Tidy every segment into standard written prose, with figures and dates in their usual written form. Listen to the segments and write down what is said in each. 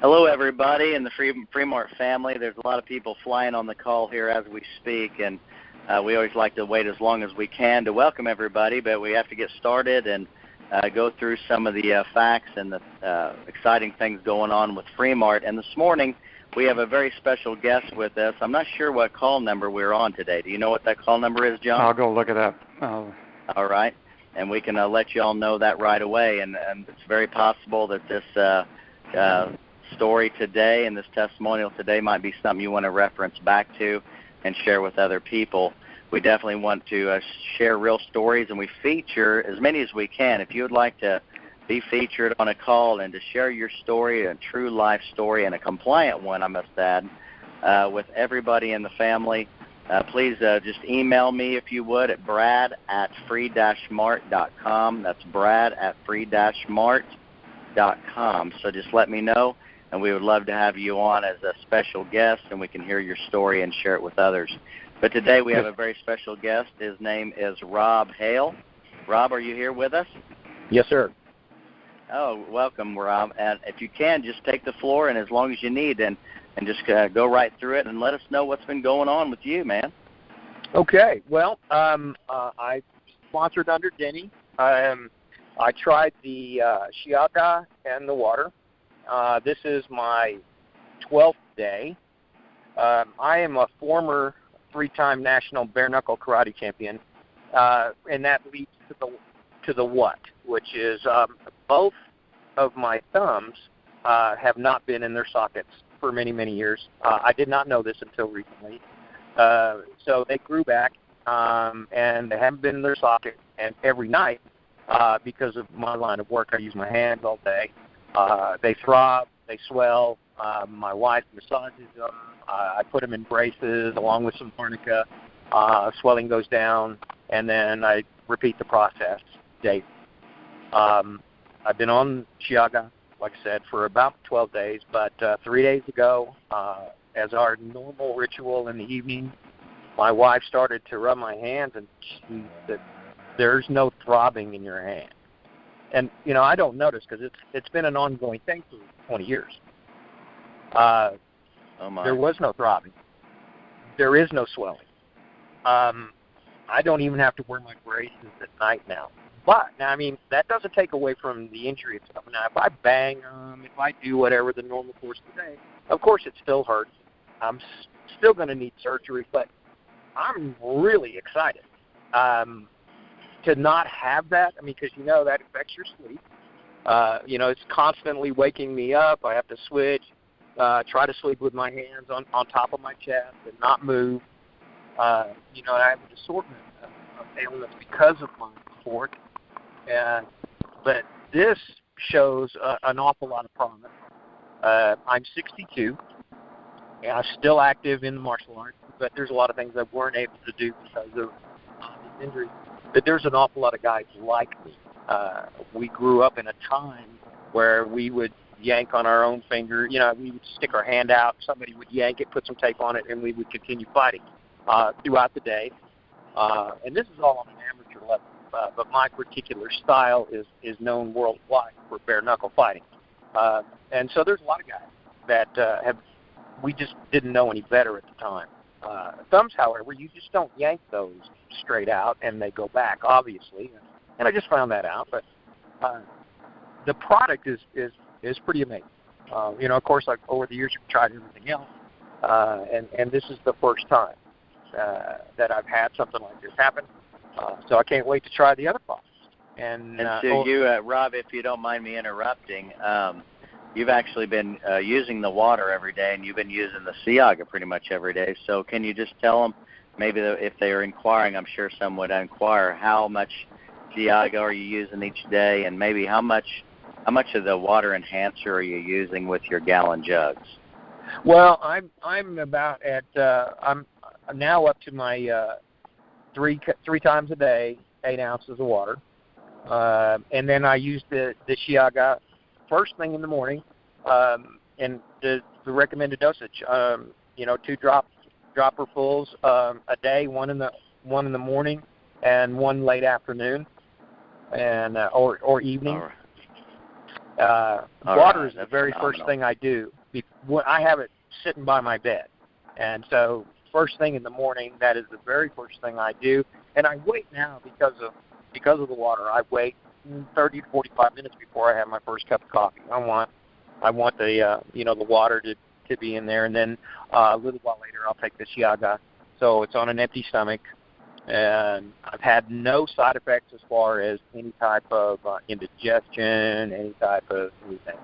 Hello, everybody, in the Fremart family. There's a lot of people flying on the call here as we speak, and we always like to wait as long as we can to welcome everybody, but we have to get started and go through some of the facts and the exciting things going on with Fremart. And this morning, we have a very special guest with us. I'm not sure what call number we're on today. Do you know what that call number is, John? I'll go look it up. All right, and we can let you all know that right away, and it's very possible that this story today and this testimonial today might be something you want to reference back to and share with other people. We definitely want to share real stories, and we feature as many as we can. If you would like to be featured on a call and to share your story, a true life story, and a compliant one, I must add, with everybody in the family, please just email me, if you would, at brad@free-mart.com. That's brad@free-mart.com. So just let me know, and we would love to have you on as a special guest, and we can hear your story and share it with others. But today we have a very special guest. His name is Rob Hale. Rob, are you here with us? Yes, sir. Oh, welcome, Rob. And if you can, just take the floor, and as long as you need, and just go right through it and let us know what's been going on with you, man. Okay. Well, I sponsored under Denny. I tried the Siaga and the water. This is my 12th day. I am a former 3-time national bare-knuckle karate champion, and that leads to the what, which is both of my thumbs have not been in their sockets for many, many years. I did not know this until recently. So they grew back, and they haven't been in their socket. And every night, because of my line of work, I use my hands all day. They throb, they swell. My wife massages them. I put them in braces along with some arnica. Swelling goes down, and then I repeat the process daily. I've been on Siaga, like I said, for about 12 days, but 3 days ago, as our normal ritual in the evening, my wife started to rub my hands, and she said, "There's no throbbing in your hand." And, you know, I don't notice because it's been an ongoing thing for 20 years. There was no throbbing. There is no swelling. I don't even have to wear my braces at night now. But, now, I mean, that doesn't take away from the injury itself. Now, if I bang them, if I do whatever the normal course of the day, of course it still hurts. I'm still going to need surgery, but I'm really excited to not have that. I mean, because, you know, that affects your sleep. You know, it's constantly waking me up. I have to switch, try to sleep with my hands on top of my chest and not move. You know, I have an assortment of ailments because of my sport. But this shows an awful lot of promise. I'm 62, and I'm still active in the martial arts, but there's a lot of things I weren't able to do because of this injury. But there's an awful lot of guys like me. We grew up in a time where we would yank on our own finger. You know, we would stick our hand out, somebody would yank it, put some tape on it, and we would continue fighting throughout the day. And this is all on an amateur level. But my particular style is known worldwide for bare-knuckle fighting. And so there's a lot of guys that we just didn't know any better at the time. Thumbs, however, you just don't yank those straight out, and they go back, obviously. And I just found that out. But the product is pretty amazing. You know, of course, like over the years, I've tried everything else. And this is the first time that I've had something like this happen. So I can't wait to try the other products. And so you, Rob, if you don't mind me interrupting, you've actually been using the water every day, and you've been using the Siaga pretty much every day. So can you just tell them, maybe if they are inquiring, I'm sure some would inquire, how much Siaga are you using each day, and maybe how much of the water enhancer are you using with your gallon jugs? Well, I'm about at I'm now up to my three times a day, 8 ounces of water, and then I use the Siaga first thing in the morning, and the recommended dosage. You know, 2 dropperfuls a day, one in the morning and one late afternoon, and or evening. All right. Water is the very phenomenal. first thing I do. I have it sitting by my bed. And so first thing in the morning, that is the very first thing I do. And I wait now because of the water. I wait 30 to 45 minutes before I have my first cup of coffee. I want the the water to be in there, and then a little while later I'll take the Siaga. So it's on an empty stomach, and I've had no side effects as far as any type of indigestion, any type of anything.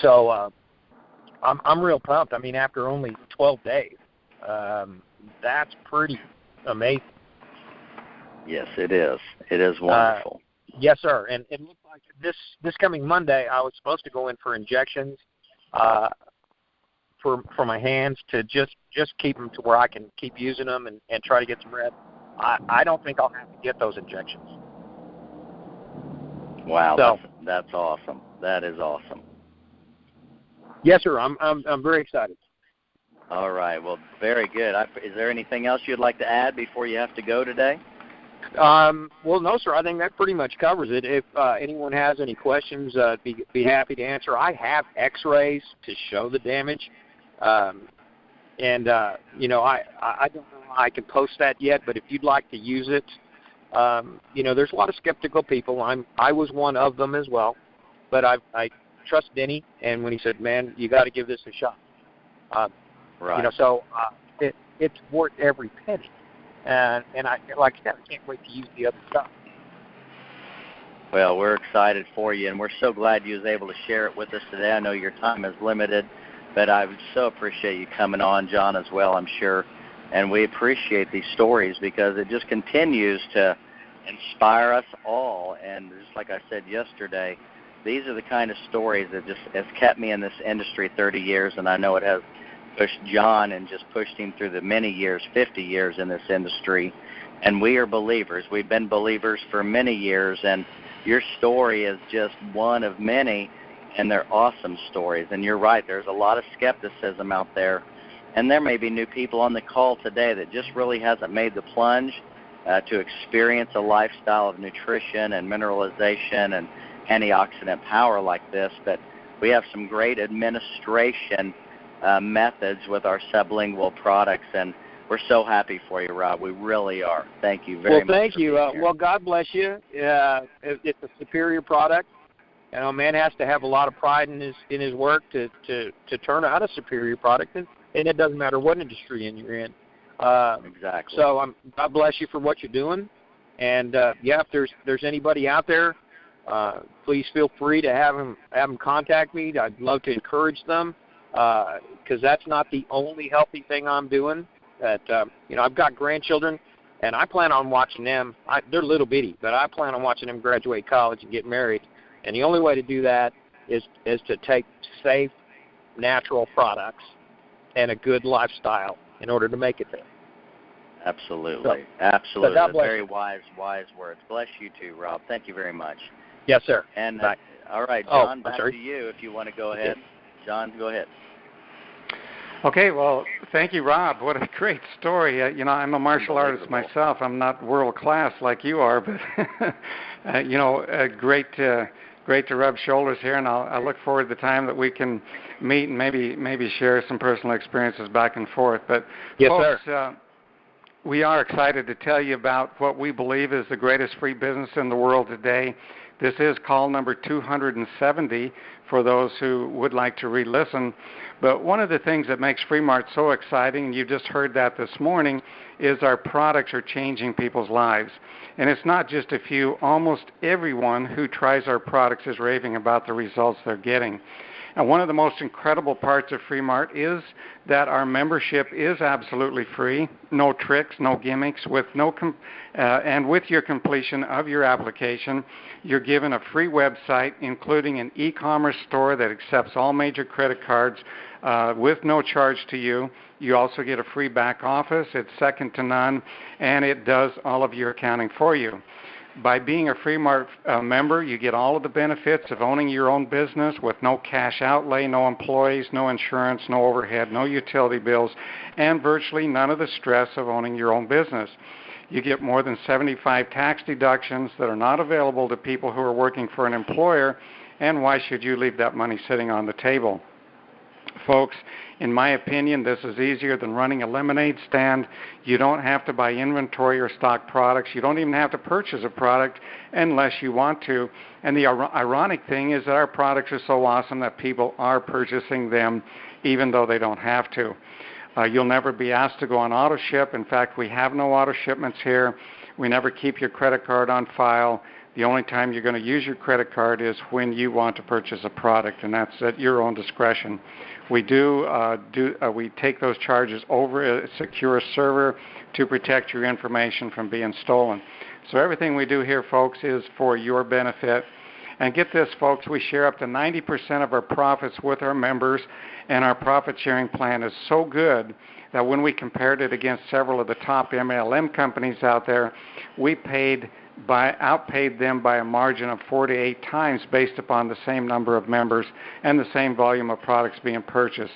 So I'm real pumped. I mean, after only 12 days, that's pretty amazing. Yes, it is. It is wonderful. Yes, sir. And it looks like this coming Monday, I was supposed to go in for injections for my hands to just keep them to where I can keep using them and try to get some rest. I don't think I'll have to get those injections. Wow, so, that's awesome. That is awesome. Yes, sir. I'm very excited. All right. Well, very good. Is there anything else you'd like to add before you have to go today? Well, no, sir. I think that pretty much covers it. If anyone has any questions, be happy to answer. I have X-rays to show the damage, I don't know how I can post that yet. But if you'd like to use it, there's a lot of skeptical people. I was one of them as well, but I trust Denny, and when he said, "Man, you got to give this a shot," right. So it's worth every penny. And I can't wait to use the other stuff. Well, we're excited for you, and we're so glad you was able to share it with us today. I know your time is limited, but I would so appreciate you coming on, John, as well, I'm sure. And we appreciate these stories because it just continues to inspire us all. And just like I said yesterday, these are the kind of stories that just has kept me in this industry 30 years, and I know it has pushed John and just pushed him through the many years, 50 years in this industry. And we are believers. We've been believers for many years, and your story is just one of many, and they're awesome stories. And you're right, there's a lot of skepticism out there, and there may be new people on the call today that just really hasn't made the plunge to experience a lifestyle of nutrition and mineralization and antioxidant power like this. But we have some great administration methods with our sublingual products, and we're so happy for you, Rob. We really are. Thank you very much. Well, thank you. Well, God bless you. It's a superior product. A man has to have a lot of pride in his work to turn out a superior product, and it doesn't matter what industry you're in. Exactly. So God bless you for what you're doing. And if there's anybody out there, please feel free to have them contact me. I'd love to encourage them. Because that's not the only healthy thing I'm doing. I've got grandchildren, and I plan on watching them. They're little bitty, but I plan on watching them graduate college and get married. And the only way to do that is to take safe, natural products and a good lifestyle in order to make it there. Absolutely. Absolutely. God bless Very you. wise words. Bless you too, Rob. Thank you very much. Yes, sir. And all right, John, back sorry. to you if you want to go ahead. John, go ahead. Okay, well, thank you, Rob. What a great story. I'm a martial artist myself. I'm not world class like you are, but great to rub shoulders here, and I look forward to the time that we can meet and maybe share some personal experiences back and forth. But yes, folks, sir. We are excited to tell you about what we believe is the greatest free business in the world today. This is call number 270 for those who would like to re-listen. But one of the things that makes Free Mart so exciting, and you just heard that this morning, is our products are changing people's lives. And it's not just a few. Almost everyone who tries our products is raving about the results they're getting. And one of the most incredible parts of Free Mart is that our membership is absolutely free, no tricks, no gimmicks. And with your completion of your application, you're given a free website, including an e-commerce store that accepts all major credit cards with no charge to you. You also get a free back office. It's second to none, and it does all of your accounting for you. By being a Free Mart member, you get all of the benefits of owning your own business with no cash outlay, no employees, no insurance, no overhead, no utility bills, and virtually none of the stress of owning your own business. You get more than 75 tax deductions that are not available to people who are working for an employer, and why should you leave that money sitting on the table? Folks, in my opinion, this is easier than running a lemonade stand. You don't have to buy inventory or stock products. You don't even have to purchase a product unless you want to. And the ironic thing is that our products are so awesome that people are purchasing them even though they don't have to. You'll never be asked to go on auto ship. In fact, we have no auto shipments here. We never keep your credit card on file. The only time you're going to use your credit card is when you want to purchase a product, and that's at your own discretion. We we take those charges over a secure server to protect your information from being stolen. So everything we do here, folks, is for your benefit. And get this, folks, we share up to 90% of our profits with our members, and our profit sharing plan is so good that when we compared it against several of the top MLM companies out there, we outpaid them by a margin of 4 to 8 times based upon the same number of members and the same volume of products being purchased.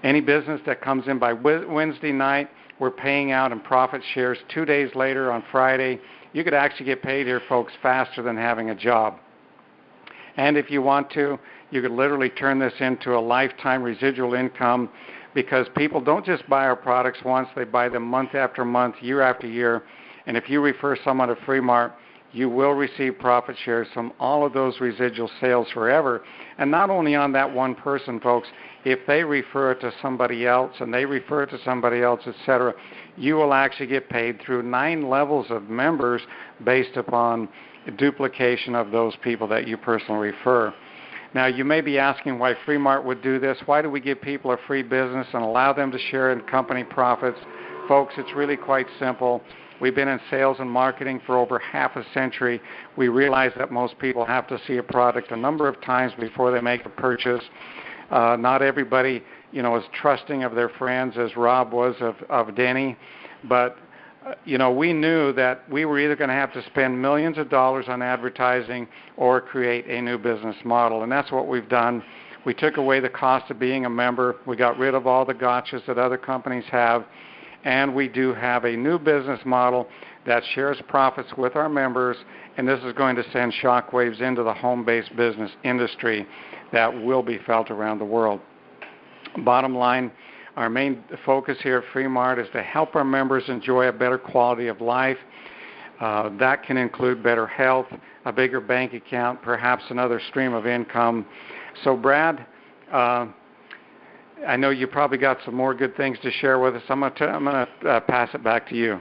Any business that comes in by Wednesday night, we're paying out in profit shares 2 days later on Friday. You could actually get paid here, folks, faster than having a job. And if you want to, you could literally turn this into a lifetime residual income, because people don't just buy our products once, they buy them month after month, year after year. And if you refer someone to Fremart, you will receive profit shares from all of those residual sales forever. And not only on that one person, folks, if they refer it to somebody else and they refer it to somebody else, etc., you will actually get paid through 9 levels of members based upon duplication of those people that you personally refer. Now, you may be asking why Fremart would do this. Why do we give people a free business and allow them to share in company profits? Folks, it's really quite simple. We've been in sales and marketing for over half a century. We realize that most people have to see a product a number of times before they make a purchase. Not everybody, is trusting of their friends as Rob was of Denny. But, we knew that we were either going to have to spend millions of dollars on advertising or create a new business model. And that's what we've done. We took away the cost of being a member. We got rid of all the gotchas that other companies have. And we do have a new business model that shares profits with our members, and this is going to send shockwaves into the home-based business industry that will be felt around the world. Bottom line, our main focus here at Fremart is to help our members enjoy a better quality of life. That can include better health, a bigger bank account, perhaps another stream of income. So, Brad, I know you probably got some more good things to share with us. I'm going to pass it back to you.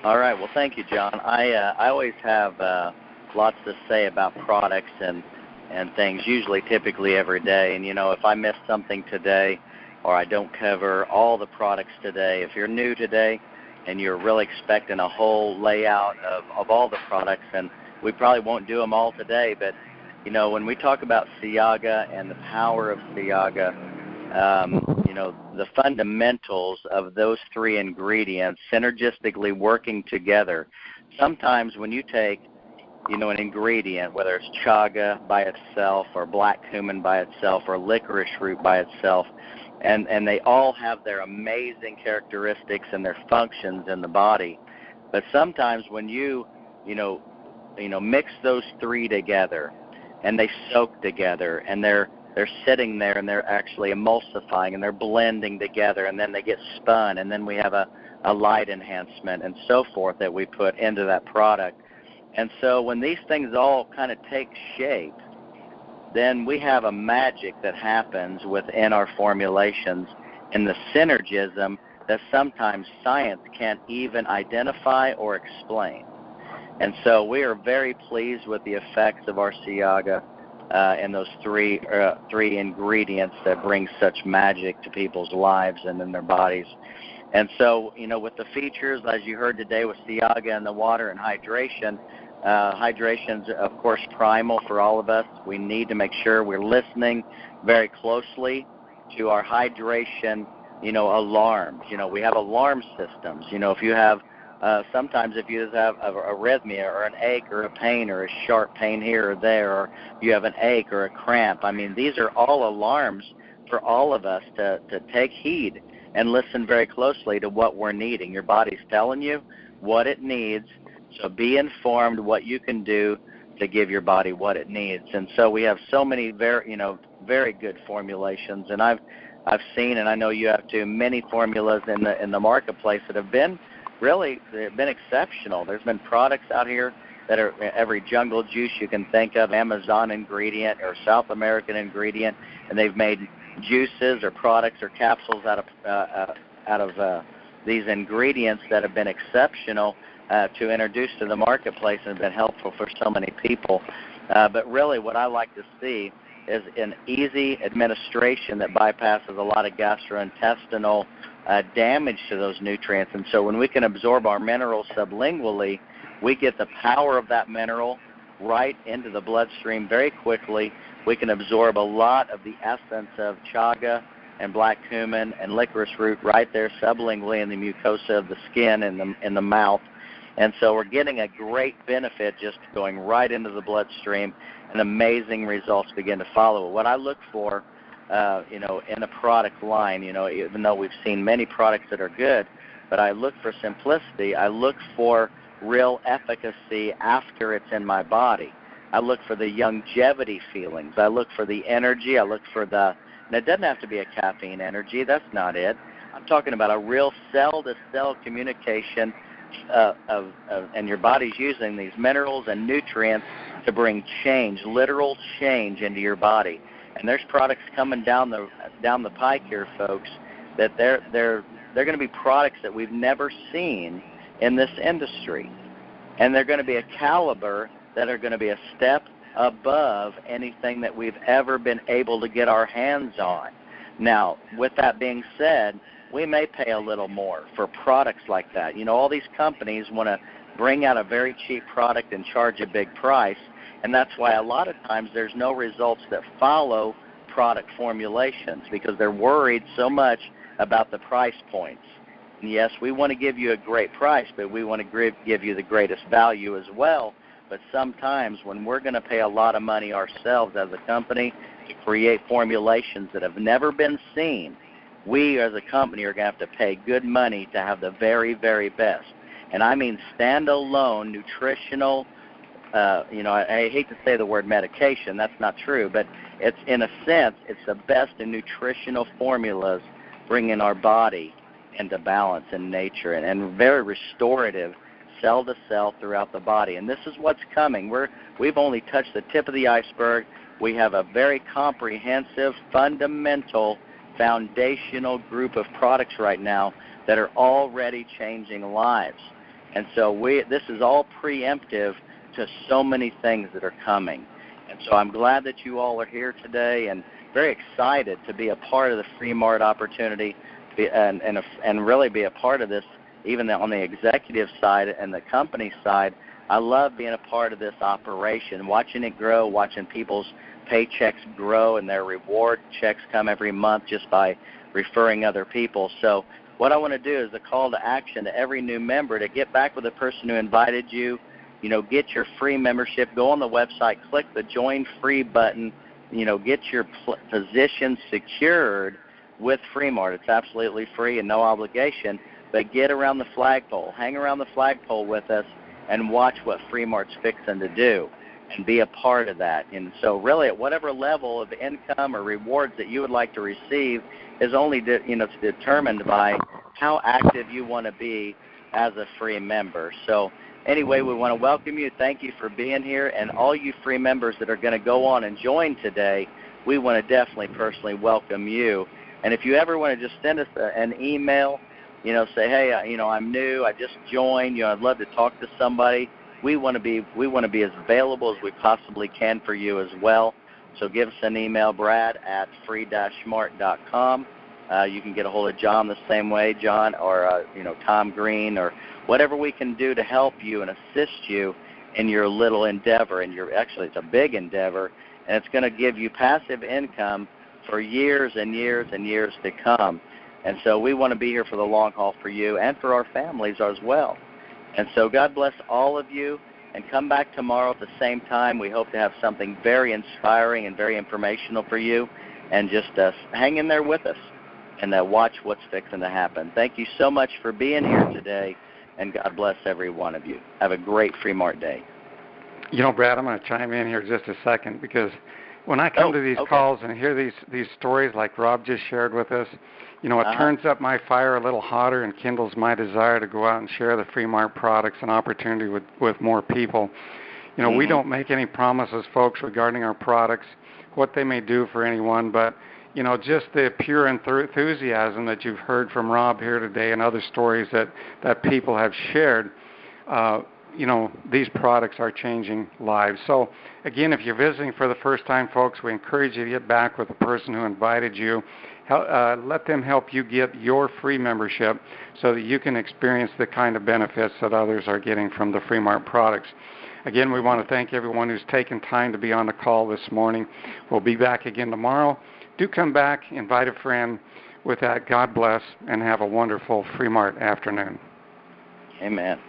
All right. Well, thank you, John. I always have lots to say about products and things, typically every day. And, if I miss something today or I don't cover all the products today, if you're new today and you're really expecting a whole layout of all the products, and we probably won't do them all today, but, when we talk about Siaga and the power of Siaga, the fundamentals of those 3 ingredients synergistically working together. Sometimes when you take, an ingredient, whether it's chaga by itself or black cumin by itself or licorice root by itself, and they all have their amazing characteristics and their functions in the body. But sometimes when you mix those 3 together and they soak together and they're sitting there and they're actually emulsifying and they're blending together, and then they get spun, and then we have a light enhancement and so forth that we put into that product. And so when these things all kind of take shape, then we have a magic that happens within our formulations and the synergism that sometimes science can't even identify or explain. And so we are very pleased with the effects of our Siaga and those three ingredients that bring such magic to people's lives and in their bodies. And so, with the features, as you heard today with Siaga and the water and hydration, hydration's, of course, primal for all of us. We need to make sure we're listening very closely to our hydration, alarms. We have alarm systems. If you have sometimes if you just have a arrhythmia or an ache or a pain or a sharp pain here or there, or you have an ache or a cramp, these are all alarms for all of us to take heed and listen very closely to what we're needing. Your body's telling you what it needs, so be informed what you can do to give your body what it needs. And so we have so many very good formulations. And I've seen, and I know you have too, many formulas in the marketplace that have been exceptional. There's been products out here that are every jungle juice you can think of, Amazon ingredient or South American ingredient, and they've made juices or products or capsules out of these ingredients that have been exceptional to introduce to the marketplace and have been helpful for so many people. But really what I like to see is an easy administration that bypasses a lot of gastrointestinal damage to those nutrients. And so when we can absorb our minerals sublingually, we get the power of that mineral right into the bloodstream very quickly. We can absorb a lot of the essence of chaga and black cumin and licorice root right there sublingually in the mucosa of the skin and in the mouth. And so we're getting a great benefit just going right into the bloodstream, and amazing results begin to follow. What I look for, in a product line, even though we've seen many products that are good, but I look for simplicity. I look for real efficacy after it's in my body. I look for the longevity feelings. I look for the energy. I look for and it doesn't have to be a caffeine energy. That's not it. I'm talking about a real cell-to-cell communication and your body's using these minerals and nutrients to bring change, literal change into your body. And there's products coming down the pike here, folks, that they're going to be products that we've never seen in this industry. And they're going to be a caliber that are going to be a step above anything that we've ever been able to get our hands on. Now, with that being said, we may pay a little more for products like that. All these companies want to bring out a very cheap product and charge a big price, and that's why a lot of times there's no results that follow product formulations because they're worried so much about the price points. And yes, we want to give you a great price, but we want to give you the greatest value as well. But sometimes when we're going to pay a lot of money ourselves as a company to create formulations that have never been seen, we as a company are going to have to pay good money to have the very, very best. And I mean standalone nutritional, I hate to say the word medication, that's not true, but it's in a sense, it's the best in nutritional formulas bringing our body into balance in nature and very restorative cell to cell throughout the body. And this is what's coming. We've only touched the tip of the iceberg. We have a very comprehensive, fundamental, foundational group of products right now that are already changing lives. And so this is all preemptive to so many things that are coming. And so I'm glad that you all are here today and very excited to be a part of the Free Mart opportunity and really be a part of this, even on the executive side and the company side. I love being a part of this operation, watching it grow, watching people's paychecks grow and their reward checks come every month just by referring other people. So what I want to do is a call to action to every new member to get back with the person who invited you, get your free membership, go on the website, click the Join Free button, get your position secured with Free Mart. It's absolutely free and no obligation, but get around the flagpole, hang around the flagpole with us and watch what Free Mart's fixing to do and be a part of that. And so really at whatever level of income or rewards that you would like to receive is only determined by how active you want to be as a free member. So anyway, we want to welcome you. Thank you for being here. And all you free members that are going to go on and join today, we want to definitely personally welcome you. And if you ever want to just send us an email, say, hey, I'm new, I just joined, I'd love to talk to somebody. We want to be as available as we possibly can for you as well. So give us an email, brad@free-mart.com. You can get a hold of John the same way, John, or Tom Green, or whatever we can do to help you and assist you in your little endeavor. And actually, it's a big endeavor, and it's going to give you passive income for years and years and years to come. And so we want to be here for the long haul for you and for our families as well. And so God bless all of you, and come back tomorrow at the same time. We hope to have something very inspiring and very informational for you, and just hang in there with us and watch what's fixing to happen. Thank you so much for being here today, and God bless every one of you. Have a great Free Mart day. Brad, I'm going to chime in here just a second, because when I come to these calls and hear these stories like Rob just shared with us, it turns up my fire a little hotter and kindles my desire to go out and share the Free Mart products and opportunity with more people. We don't make any promises, folks, regarding our products, what they may do for anyone, but just the pure enthusiasm that you've heard from Rob here today and other stories that people have shared, these products are changing lives. So, again, if you're visiting for the first time, folks, we encourage you to get back with the person who invited you. Let them help you get your free membership so that you can experience the kind of benefits that others are getting from the Free Mart products. Again, we want to thank everyone who's taken time to be on the call this morning. We'll be back again tomorrow. Do come back, invite a friend. With that, God bless, and have a wonderful Free Mart afternoon. Amen.